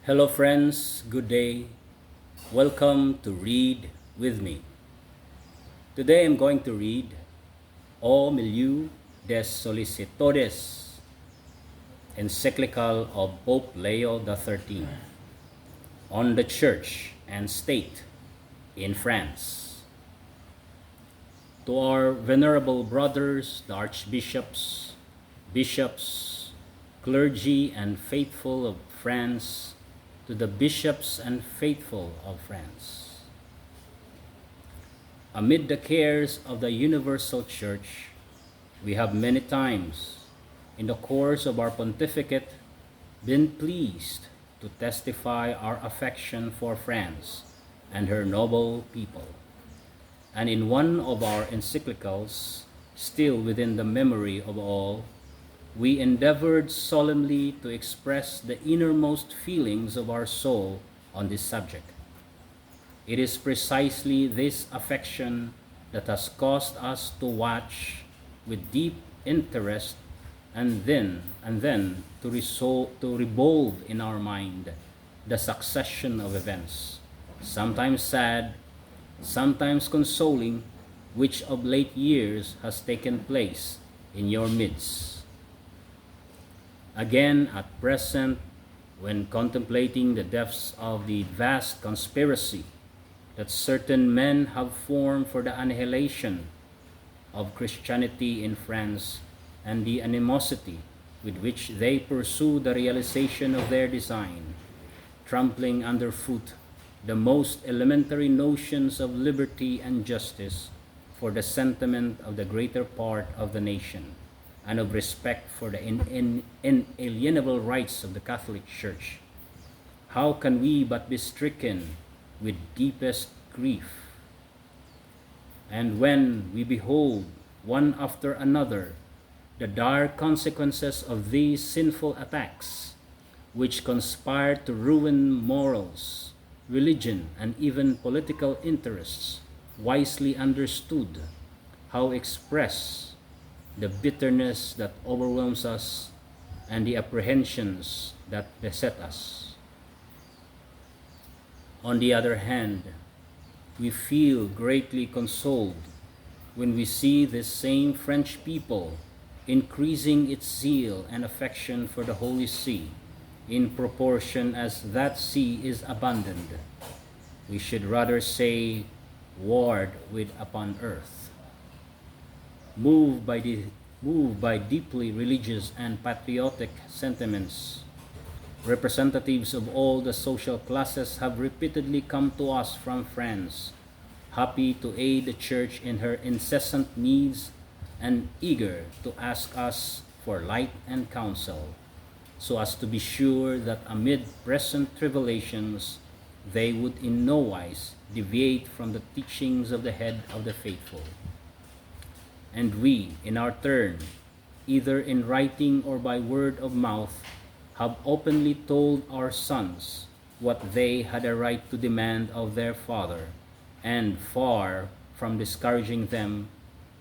Hello, friends. Good day. Welcome to Read with me. Today I'm going to read MILIEU des Sollicitudes, Encyclical of Pope Leo XIII on the Church and State in France. To our venerable brothers, the archbishops, bishops, clergy, and faithful of France, to the bishops and faithful of France. Amid the cares of the universal church, we have many times in the course of our pontificate been pleased to testify our affection for France and her noble people. And in one of our encyclicals, still within the memory of all, we endeavored solemnly to express the innermost feelings of our soul on this subject. It is precisely this affection that has caused us to watch with deep interest and then to revolve in our mind the succession of events, sometimes sad, sometimes consoling, which of late years has taken place in your midst. Again, at present, when contemplating the depths of the vast conspiracy that certain men have formed for the annihilation of Christianity in France and the animosity with which they pursue the realization of their design, trampling underfoot the most elementary notions of liberty and justice for the sentiment of the greater part of the nation, and of respect for the inalienable rights of the Catholic Church, how can we but be stricken with deepest grief? And when we behold, one after another, the dire consequences of these sinful attacks, which conspire to ruin morals, religion, and even political interests, wisely understood, how express the bitterness that overwhelms us and the apprehensions that beset us. On the other hand, we feel greatly consoled when we see this same French people increasing its zeal and affection for the Holy See in proportion as that see is abandoned. We should rather say, warred with upon earth. Moved by deeply religious and patriotic sentiments, representatives of all the social classes have repeatedly come to us from France, happy to aid the Church in her incessant needs and eager to ask us for light and counsel, so as to be sure that amid present tribulations they would in no wise deviate from the teachings of the head of the faithful. And we, in our turn, either in writing or by word of mouth, have openly told our sons what they had a right to demand of their father, and far from discouraging them,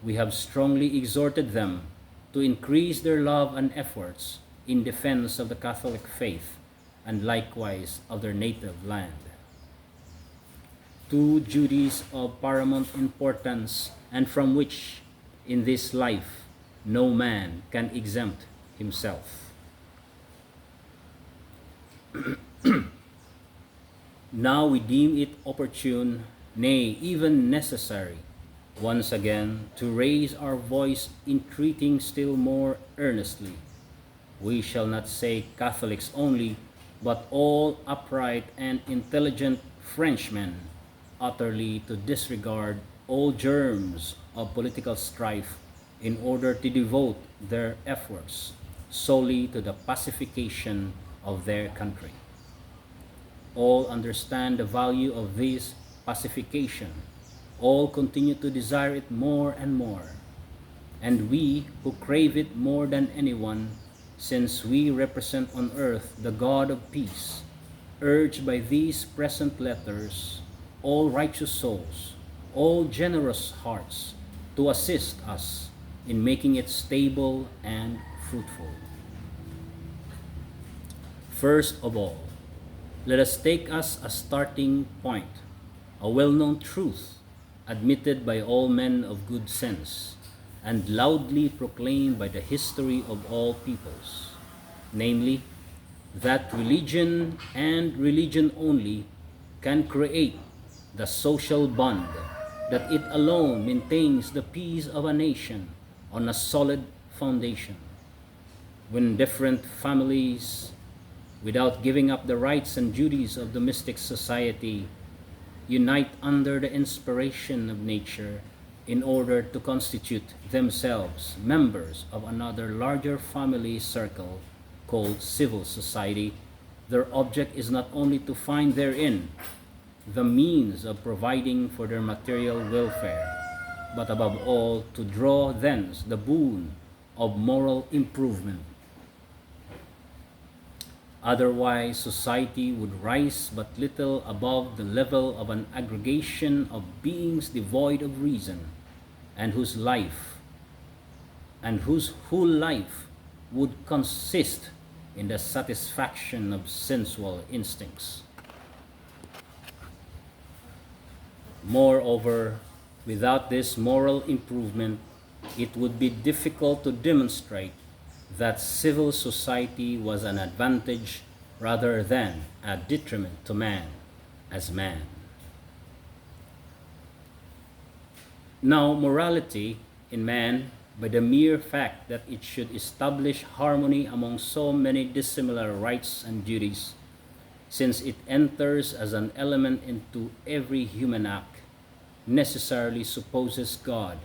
we have strongly exhorted them to increase their love and efforts in defense of the Catholic faith and likewise of their native land. Two duties of paramount importance, and from which in this life no man can exempt himself. Now we deem it opportune, nay, even necessary, once again to raise our voice entreating still more earnestly. We shall not say Catholics only, but all upright and intelligent Frenchmen, utterly to disregard all germs of political strife in order to devote their efforts solely to the pacification of their country. All understand the value of this pacification. All continue to desire it more and more. And we, who crave it more than anyone, since we represent on earth the God of peace, urge by these present letters all righteous souls, all generous hearts, to assist us in making it stable and fruitful. First of all, Let us take as a starting point a well-known truth admitted by all men of good sense and loudly proclaimed by the history of all peoples, namely, that religion and religion only can create the social bond, that it alone maintains the peace of a nation on a solid foundation. When different families, without giving up the rights and duties of domestic society, unite under the inspiration of nature in order to constitute themselves members of another larger family circle called civil society, their object is not only to find therein the means of providing for their material welfare, but above all to draw thence the boon of moral improvement. Otherwise, society would rise but little above the level of an aggregation of beings devoid of reason, and whose whole life would consist in the satisfaction of sensual instincts. Moreover, without this moral improvement, it would be difficult to demonstrate that civil society was an advantage rather than a detriment to man as man. Now, morality in man, by the mere fact that it should establish harmony among so many dissimilar rights and duties, since it enters as an element into every human act, necessarily supposes God,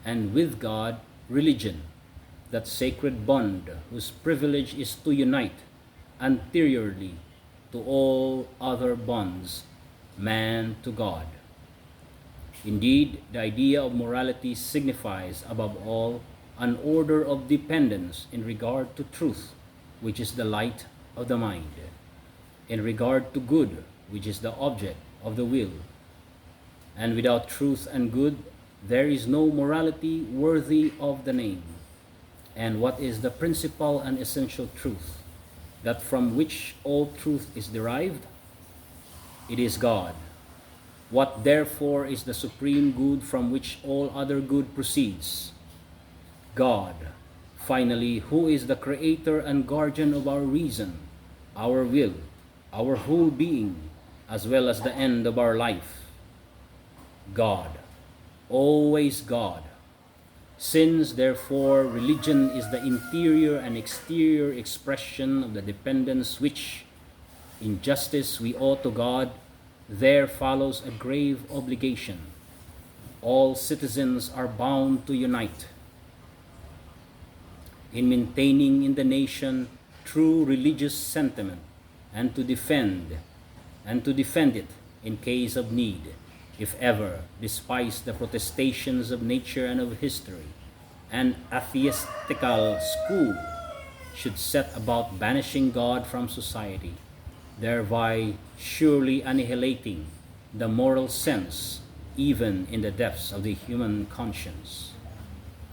and with God, religion, that sacred bond whose privilege is to unite anteriorly to all other bonds, man to God. Indeed, the idea of morality signifies, above all, an order of dependence in regard to truth, which is the light of the mind, in regard to good, which is the object of the will. And without truth and good, there is no morality worthy of the name. And what is the principal and essential truth, that from which all truth is derived? It is God. What therefore is the supreme good from which all other good proceeds? God. Finally, who is the creator and guardian of our reason, our will, our whole being, as well as the end of our life? God. Always God. Since, therefore, religion is the interior and exterior expression of the dependence which, in justice, we owe to God, there follows a grave obligation. All citizens are bound to unite in maintaining in the nation true religious sentiment and to defend it in case of need, if ever, despite the protestations of nature and of history, an atheistical school should set about banishing God from society, thereby surely annihilating the moral sense even in the depths of the human conscience.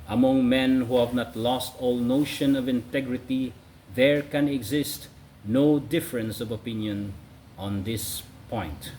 Among men who have not lost all notion of integrity, there can exist no difference of opinion on this point.